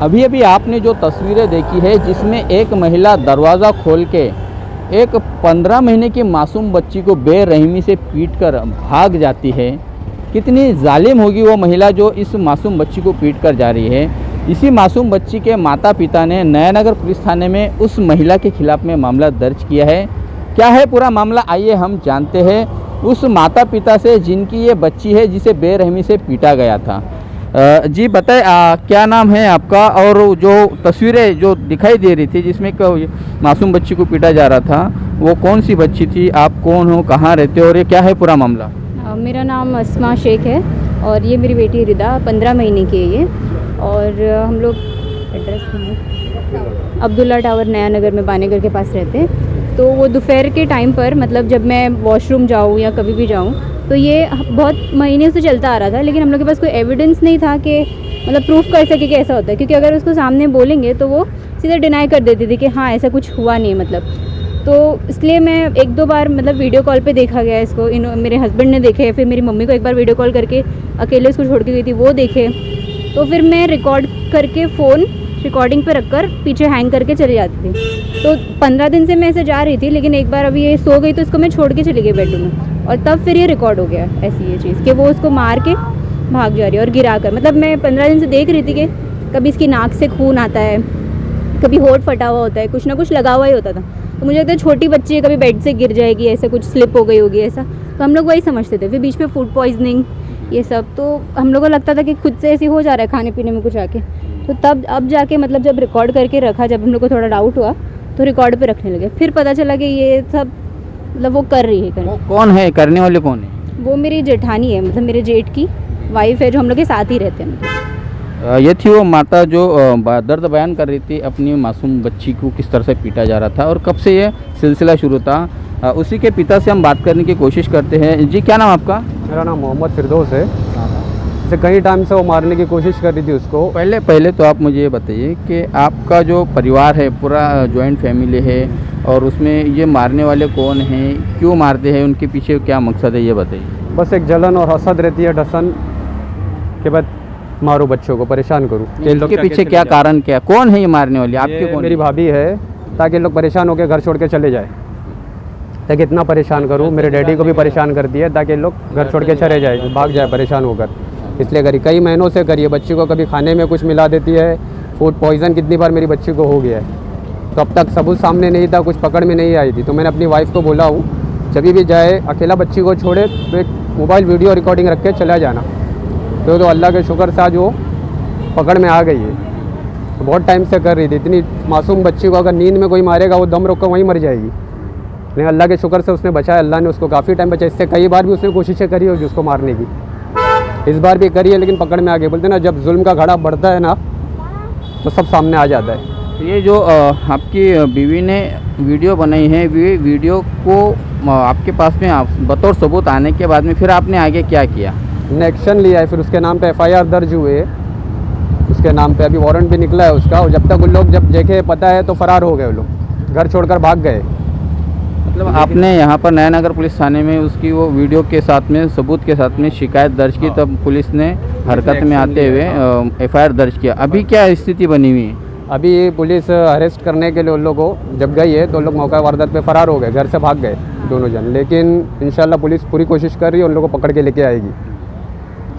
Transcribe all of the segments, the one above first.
अभी अभी आपने जो तस्वीरें देखी है जिसमें एक महिला दरवाज़ा खोल के एक 15 महीने की मासूम बच्ची को बेरहमी से पीटकर भाग जाती है। कितनी जालिम होगी वो महिला जो इस मासूम बच्ची को पीट कर जा रही है। इसी मासूम बच्ची के माता पिता ने नयानगर पुलिस थाने में उस महिला के खिलाफ में मामला दर्ज किया है। क्या है पूरा मामला, आइए हम जानते हैं उस माता पिता से जिनकी ये बच्ची है जिसे बेरहमी से पीटा गया था। जी बताए क्या नाम है आपका, और जो तस्वीरें जो दिखाई दे रही थी जिसमें मासूम बच्ची को पीटा जा रहा था वो कौन सी बच्ची थी, आप कौन हो, कहाँ रहते हो और ये क्या है पूरा मामला? मेरा नाम अस्मा शेख है और ये मेरी बेटी रिदा 15 महीने की है ये। और हम लोग एड्रेस अब्दुल्ला टावर नयानगर में बानेगर के पास रहते हैं। तो वो दोपहर के टाइम पर मतलब जब मैं वॉशरूम जाऊँ या कभी भी जाऊँ तो ये बहुत महीने से चलता आ रहा था, लेकिन हम लोग के पास कोई एविडेंस नहीं था कि मतलब प्रूफ कर सके कि ऐसा होता है, क्योंकि अगर उसको सामने बोलेंगे तो वो सीधे डिनाई कर देती थी कि हाँ ऐसा कुछ हुआ नहीं मतलब। तो इसलिए मैं एक दो बार मतलब वीडियो कॉल पे देखा गया इसको, मेरे हस्बैंड ने देखे, फिर मेरी मम्मी को एक बार वीडियो कॉल करके अकेले उसको छोड़ के गई थी वो देखे। तो फिर मैं रिकॉर्ड करके फ़ोन रिकॉर्डिंग पे रखकर पीछे हैंग करके चली जाती थी। तो 15 दिन से मैं ऐसे जा रही थी, लेकिन एक बार अभी ये सो गई तो इसको मैं छोड़ के चली गई बेडरूम में, और तब फिर ये रिकॉर्ड हो गया ऐसी ये चीज़ कि वो उसको मार के भाग जा रही है और गिरा कर। मतलब मैं 15 दिन से देख रही थी कि कभी इसकी नाक से खून आता है, कभी होठ फटा हुआ होता है, कुछ ना कुछ लगा हुआ ही होता था। तो मुझे लगता है छोटी बच्ची है, कभी बेड से गिर जाएगी, ऐसे कुछ स्लिप हो गई होगी ऐसा, तो हम लोग वही समझते थे। फिर बीच में फूड पॉइजनिंग ये सब, तो हम लोग को लगता था कि खुद से ऐसे हो जा रहा है खाने पीने में कुछ आके। तो तब अब जाके मतलब जब रिकॉर्ड करके रखा, जब हम लोग को थोड़ा डाउट हुआ तो रिकॉर्ड पे रखने लगे, फिर पता चला कि ये सब मतलब वो कर रही है। वो कौन है, करने वाले कौन है? वो मेरी जेठानी है, मतलब मेरे जेठ की वाइफ है जो हम लोग के साथ ही रहते हैं। ये थी वो माता जो दर्द बयान कर रही थी अपनी मासूम बच्ची को किस तरह से पीटा जा रहा था और कब से ये सिलसिला शुरू था। उसी के पिता से हम बात करने की कोशिश करते हैं। जी क्या नाम आपका? मेरा नाम मोहम्मद फिरदौस है। जैसे कई टाइम से वो मारने की कोशिश कर रही थी उसको। पहले तो आप मुझे ये बताइए कि आपका जो परिवार है पूरा जॉइंट फैमिली है और उसमें ये मारने वाले कौन हैं, क्यों मारते हैं, उनके पीछे क्या मकसद है ये बताइए। बस एक जलन और हसद रहती है, डसन के बाद मारो बच्चों को, परेशान करूँ। इसके पीछे क्या कारण, क्या कौन है ये मारने वाली? आपके कौन? मेरी भाभी है, ताकि लोग परेशान होकर घर छोड़ के चले जाए, ताकि इतना परेशान करूँ। मेरे डैडी को भी परेशान करती है ताकि लोग घर छोड़ के चले जाए, भाग जाए परेशान होकर, इसलिए करी। कई महीनों से करिए। बच्ची को कभी खाने में कुछ मिला देती है, फूड पॉइज़न कितनी बार मेरी बच्ची को हो गया है। तो अब तक सबूत सामने नहीं था, कुछ पकड़ में नहीं आई थी। तो मैंने अपनी वाइफ को बोला हूँ जब भी जाए अकेला बच्ची को छोड़े तो एक मोबाइल वीडियो रिकॉर्डिंग रख के चला जाना। तो अल्लाह के शुक्र से आज वो पकड़ में आ गई है। तो बहुत टाइम से कर रही थी। इतनी मासूम बच्ची को अगर नींद में कोई मारेगा वो दम रोक कर वहीं मर जाएगी, लेकिन अल्लाह के शुक्र से उसने बचाया। अल्लाह ने उसको काफ़ी टाइम बचाया। इससे कई बार भी उसने कोशिशें करी है उसको मारने की, इस बार भी करी है, लेकिन पकड़ में आ गई। बोलते ना जब जुल्म का घड़ा बढ़ता है ना तो सब सामने आ जाता है। ये जो आपकी बीवी ने वीडियो बनाई है, वीडियो को आपके पास में बतौर सबूत आने के बाद में फिर आपने आगे क्या किया? ने एक्शन लिया है, फिर उसके नाम पे FIR दर्ज हुए, उसके नाम पे अभी वारंट भी निकला है उसका। और जब तक उन लोग जब देखे पता है तो फ़रार हो गए, वो लोग घर छोड़कर भाग गए। मतलब आपने यहाँ पर नयानगर पुलिस थाने में उसकी वो वीडियो के साथ में सबूत के साथ में शिकायत दर्ज की, तब पुलिस ने हरकत में आते हुए FIR दर्ज किया। अभी क्या स्थिति बनी हुई है? अभी पुलिस अरेस्ट करने के लिए उन लोगों को जब गई है तो लोग मौका वारदात पे फ़रार हो गए, घर से भाग गए दोनों जन। लेकिन इंशाल्लाह पुलिस पूरी कोशिश कर रही है, उन लोगों को पकड़ के लेके आएगी,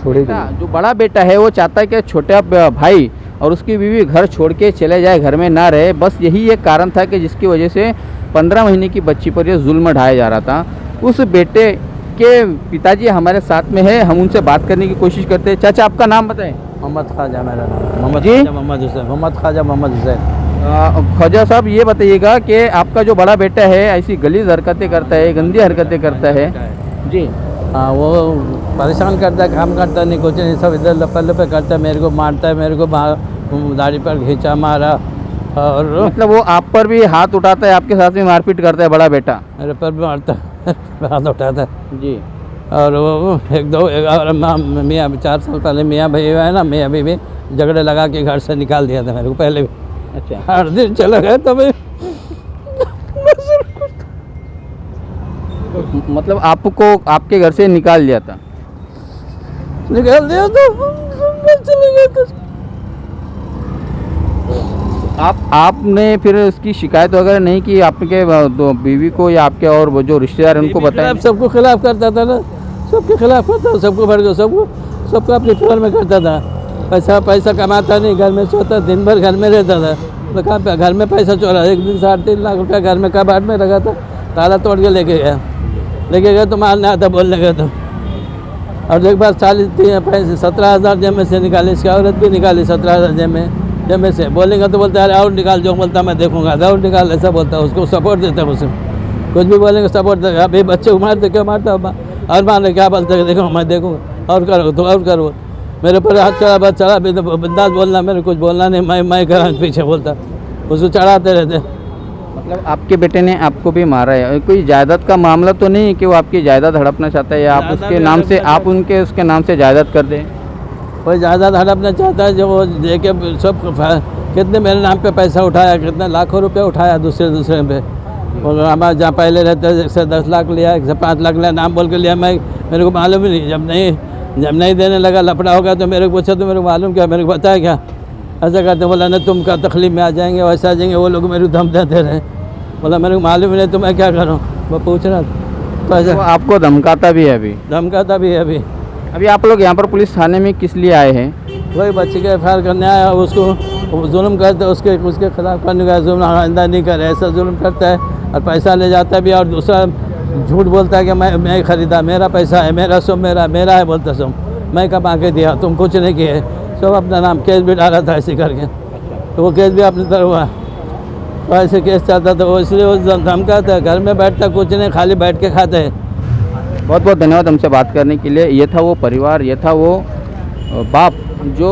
छोड़ेगी। जो बड़ा बेटा है वो चाहता है कि छोटा भाई और उसकी बीवी घर छोड़ के चले जाए, घर में ना रहे। बस यही एक कारण था कि जिसकी वजह से 15 महीने की बच्ची पर यह जुल्म ढाया जा रहा था। उस बेटे के पिताजी हमारे साथ में है, हम उनसे बात करने की कोशिश करते हैं। चाचा आपका नाम बताएं। मोहम्मद ख्वाजा मेरा नाम। मोहम्मद जी? मोहम्मद हुसैन। मोहम्मद ख्वाजा मोहम्मद हुसैन। ख्वाजा साहब ये बताइएगा कि आपका जो बड़ा बेटा है ऐसी गलीज हरकतें करता है, गंदी हरकतें करता है जी? हाँ, वो परेशान करता है, काम करता नहीं, कुछ नहीं, सब इधर लपे लपे करता है, मेरे को मारता है, मेरे को दाढ़ी पर खींचा मारा। और मतलब वो आप पर भी हाथ उठाता है, आपके साथ में मारपीट करता है बड़ा बेटा? मेरे पर भी मारता है, हाथ उठाता है जी। और वो एक दो मियाँ 4 साल पहले मियाँ भाई है ना, मियाँ भी झगड़े लगा के घर से निकाल दिया था मेरे को पहले भी। अच्छा। 8 दिन चले गए तभी। मतलब आपको आपके घर से निकाल दिया था? निकाल दिया तो चले गए तो आपने फिर उसकी शिकायत वगैरह नहीं की आपके बीवी को या आपके और वो जो रिश्तेदार हैं उनको बताया? सबको खिलाफ करता था ना, सबके खिलाफ करता था, सबको भर के सबको अपने फेवर में करता था। पैसा कमाता नहीं, घर में सोता, दिन भर घर में रहता था। तो कहाँ पे घर में पैसा चोरा, एक दिन 3.5 लाख रुपया घर में कबाड़ में रखा था, ताला तोड़ के लेके गया तो मारने आता, बोलने गया तो। और एक बार 17,000 जेब से निकाली, इसकी औरत भी निकाली 17,000 जेब से। बोलेंगे तो बोलता है और निकाल, जो बोलता मैं देखूंगा, और निकाल, ऐसा बोलता है। उसको सपोर्ट देता है, उसे कुछ भी बोलेंगे सपोर्ट देगा। अभी बच्चे को मारते, क्यों मारता और मारने क्या बोलते हैं, देखो मैं देखूँगा, और करो तो और करो। मेरे पर हाथ चढ़ा, बस चढ़ा भी तो बिंदास बोलना, मेरे कुछ बोलना नहीं, मैं करा पीछे बोलता, उसको चढ़ाते रहते। मतलब आपके बेटे ने आपको भी मारा है, कोई जायदाद का मामला तो नहीं कि वो आपकी जायदाद हड़पना चाहता है या आप उसके नाम से, आप उसके नाम से जायदाद कर दें? कोई ज़्यादा हड़पना चाहता है, जो वो देके सब कितने मेरे नाम पे पैसा उठाया, कितने लाखों रुपए उठाया दूसरे पे। हमारे जहाँ पहले रहते 110 लाख लिया, 105 लाख लिया, नाम बोल के लिया। मेरे को मालूम ही नहीं, जब नहीं देने लगा, लफड़ा होगा तो मेरे को पूछा तो मेरे को मालूम क्या, मेरे को बताया क्या, ऐसा करते। बोला ना तुम का तकलीफ में आ जाएंगे, वैसे आ जाएंगे, वो लोग मेरे को धम देते रहे। बोला मेरे को मालूम ही नहीं, तो मैं क्या करूँ, वो पूछ रहा तो ऐसा। वो आपको धमकाता भी है अभी? धमकाता भी है अभी आप लोग यहाँ पर पुलिस थाने में किस लिए आए हैं? वही बच्चे का FIR करने आया, उसको जुल्म करते, उसके खिलाफ करने का, जुल्म आइंदा नहीं करे, ऐसा जुल्म करता है और पैसा ले जाता भी, और दूसरा झूठ बोलता है कि मैं खरीदा, मेरा पैसा है, मेरा मेरा है बोलता सब, मैं कब आके दिया, तुम कुछ नहीं किए। सब अपना नाम केस भी डाला था ऐसे करके, तो वो केस भी अपनी तरह हुआ, तो ऐसे केस चलता था। वो इसलिए वो धमकाता है, घर में बैठता कुछ नहीं, खाली बैठ के खाता है। बहुत बहुत धन्यवाद हमसे बात करने के लिए। ये था वो परिवार, ये था वो बाप जो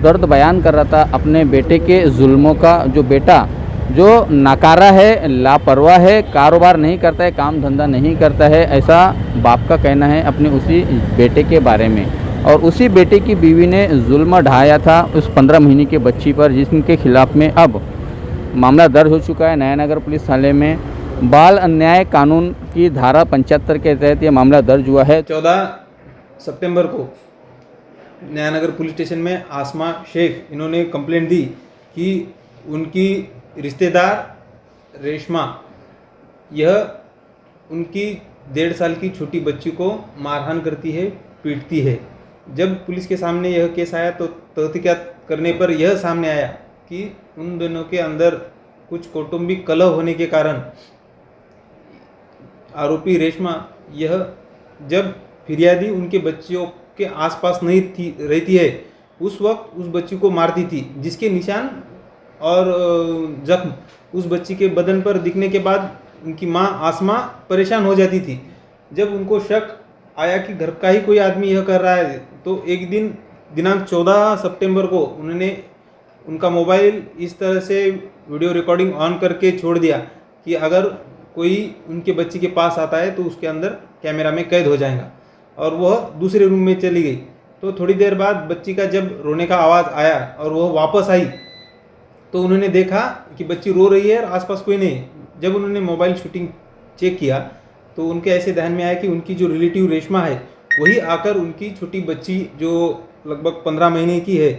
दर्द बयान कर रहा था अपने बेटे के जुल्मों का। जो बेटा जो नाकारा है, लापरवाह है, कारोबार नहीं करता है, काम धंधा नहीं करता है, ऐसा बाप का कहना है अपने उसी बेटे के बारे में। और उसी बेटे की बीवी ने जुल्म ढाया था उस 15 महीने के बच्ची पर, जिसके खिलाफ में अब मामला दर्ज हो चुका है नयानगर पुलिस थाने में। बाल अन्याय कानून की धारा 75 के तहत ये मामला दर्ज हुआ है। 14 सितंबर को नयानगर पुलिस स्टेशन में आसमा शेख इन्होंने कंप्लेंट दी कि उनकी रिश्तेदार रेशमा यह उनकी 1.5 साल की छोटी बच्ची को मारहान करती है, पीटती है। जब पुलिस के सामने यह केस आया तो तहकीकात करने पर यह सामने आया कि उन दोनों के अंदर कुछ कौटुंबिक कलह होने के कारण आरोपी रेशमा यह जब फिरियादी उनके बच्चियों के आसपास नहीं रहती है, उस वक्त उस बच्ची को मारती थी, जिसके निशान और जख्म उस बच्ची के बदन पर दिखने के बाद उनकी मां आसमा परेशान हो जाती थी। जब उनको शक आया कि घर का ही कोई आदमी यह कर रहा है, तो एक दिन दिनांक 14 सितंबर को उन्होंने उनका मोबाइल इस तरह से वीडियो रिकॉर्डिंग ऑन करके छोड़ दिया कि अगर कोई उनके बच्ची के पास आता है तो उसके अंदर कैमरा में कैद हो जाएगा, और वह दूसरे रूम में चली गई। तो थोड़ी देर बाद बच्ची का जब रोने का आवाज़ आया और वह वापस आई तो उन्होंने देखा कि बच्ची रो रही है और आसपास कोई नहीं। जब उन्होंने मोबाइल शूटिंग चेक किया तो उनके ऐसे ध्यान में आया कि उनकी जो रिलेटिव रेशमा है वही आकर उनकी छोटी बच्ची जो लगभग 15 महीने की है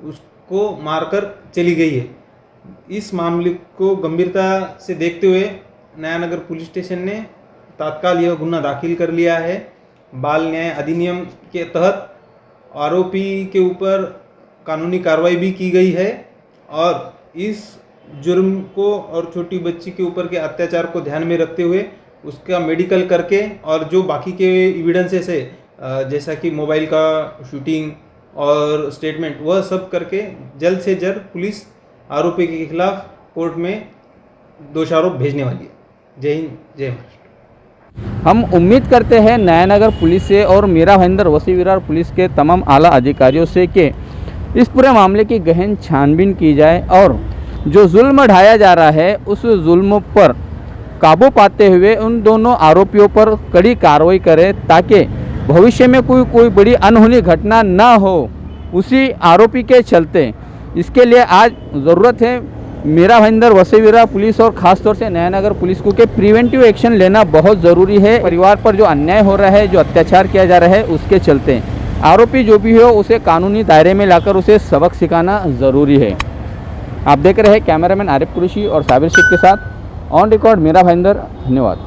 उसको मारकर चली गई है। इस मामले को गंभीरता से देखते हुए नयानगर पुलिस स्टेशन ने तत्काल यह गुना दाखिल कर लिया है। बाल न्याय अधिनियम के तहत आरोपी के ऊपर कानूनी कार्रवाई भी की गई है और इस जुर्म को और छोटी बच्ची के ऊपर के अत्याचार को ध्यान में रखते हुए उसका मेडिकल करके और जो बाकी के एविडेंसेस है जैसा कि मोबाइल का शूटिंग और स्टेटमेंट वह सब करके जल्द से जल्द पुलिस आरोपी के खिलाफ कोर्ट में दोषारोप भेजने वाली है। जय हिंद, जय महाराष्ट्र। हम उम्मीद करते हैं नयानगर पुलिस से और मीरा भाईंदर वसी विरार पुलिस के तमाम आला अधिकारियों से कि इस पूरे मामले की गहन छानबीन की जाए और जो जुल्म ढाया जा रहा है उस जुल्म पर काबू पाते हुए उन दोनों आरोपियों पर कड़ी कार्रवाई करें ताकि भविष्य में कोई बड़ी अनहोनी घटना ना हो उसी आरोपी के चलते। इसके लिए आज ज़रूरत है मीरा भाईंदर वसी विरार पुलिस और ख़ास तौर से नयानगर पुलिस को के प्रिवेंटिव एक्शन लेना बहुत ज़रूरी है। परिवार पर जो अन्याय हो रहा है, जो अत्याचार किया जा रहा है, उसके चलते आरोपी जो भी हो उसे कानूनी दायरे में लाकर उसे सबक सिखाना ज़रूरी है। आप देख रहे हैं कैमरामैन आरिफ कुरैशी और साबिर शेख के साथ ऑन रिकॉर्ड मेरा भाईंदर। धन्यवाद।